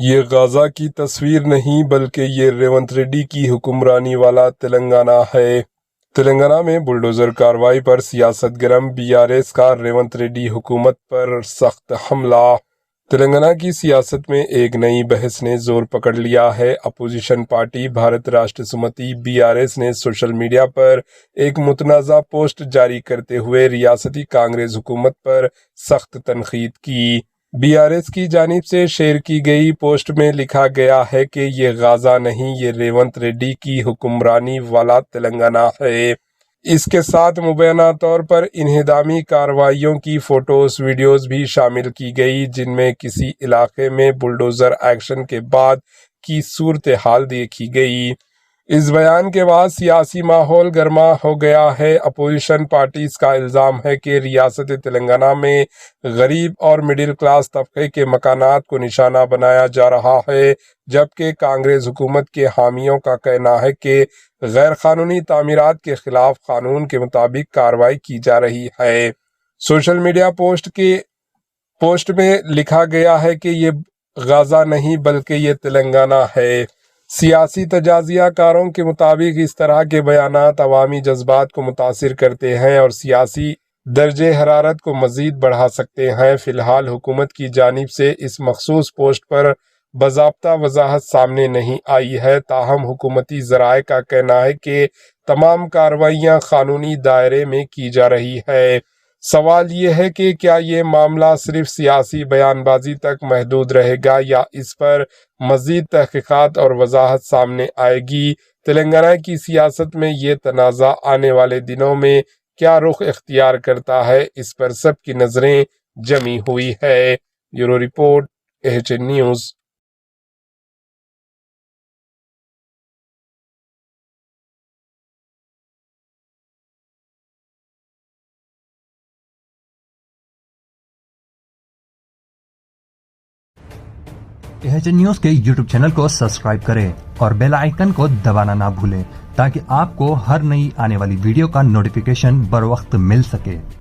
یہ غازہ کی تصویر نہیں بلکہ یہ ریونت ریڈی کی حکمرانی والا تلنگانہ ہے۔ تلنگانہ میں بلڈوزر کارروائی پر سیاست گرم BRS کا ریونت ریڈی حکومت پر سخت حملہ۔ تلنگانہ کی سیاست میں ایک نئی بحث نے زور پکڑ لیا ہے۔ اپوزیشن پارٹی بھارت راشٹر سمتی BRS نے سوشل میڈیا پر ایک متنازع پوسٹ جاری کرتے ہوئے ریاستی کانگریس حکومت پر سخت تنقید کی۔ BRS کی جانب سے شیئر کی گئی پوسٹ میں لکھا گیا ہے کہ یہ غازہ نہیں، یہ ریونت ریڈی کی حکمرانی والا تلنگانہ ہے۔ اس کے ساتھ مبینہ طور پر انہدامی کارروائیوں کی فوٹوز ویڈیوز بھی شامل کی گئی، جن میں کسی علاقے میں بلڈوزر ایکشن کے بعد کی صورتحال دیکھی گئی۔ اس بیان کے بعد سیاسی ماحول گرما ہو گیا ہے۔ اپوزیشن پارٹیز کا الزام ہے کہ ریاست تلنگانہ میں غریب اور مڈل کلاس طبقے کے مکانات کو نشانہ بنایا جا رہا ہے، جبکہ کانگریس حکومت کے حامیوں کا کہنا ہے کہ غیر قانونی تعمیرات کے خلاف قانون کے مطابق کارروائی کی جا رہی ہے۔ سوشل میڈیا پوسٹ میں لکھا گیا ہے کہ یہ غازہ نہیں بلکہ یہ تلنگانہ ہے۔ سیاسی تجزیہ کاروں کے مطابق اس طرح کے بیانات عوامی جذبات کو متاثر کرتے ہیں اور سیاسی درجہ حرارت کو مزید بڑھا سکتے ہیں۔ فی الحال حکومت کی جانب سے اس مخصوص پوسٹ پر باضابطہ وضاحت سامنے نہیں آئی ہے، تاہم حکومتی ذرائع کا کہنا ہے کہ تمام کارروائیاں قانونی دائرے میں کی جا رہی ہے۔ سوال یہ ہے کہ کیا یہ معاملہ صرف سیاسی بیان بازی تک محدود رہے گا یا اس پر مزید تحقیقات اور وضاحت سامنے آئے گی؟ تلنگانہ کی سیاست میں یہ تنازع آنے والے دنوں میں کیا رخ اختیار کرتا ہے، اس پر سب کی نظریں جمی ہوئی ہے۔ Bureau report AHN news. AHN news کے YouTube چینل کو سبسکرائب کریں اور بیل آئیکن کو دبانا نہ بھولیں تاکہ آپ کو ہر نئی آنے والی ویڈیو کا نوٹیفیکیشن بر وقت مل سکے۔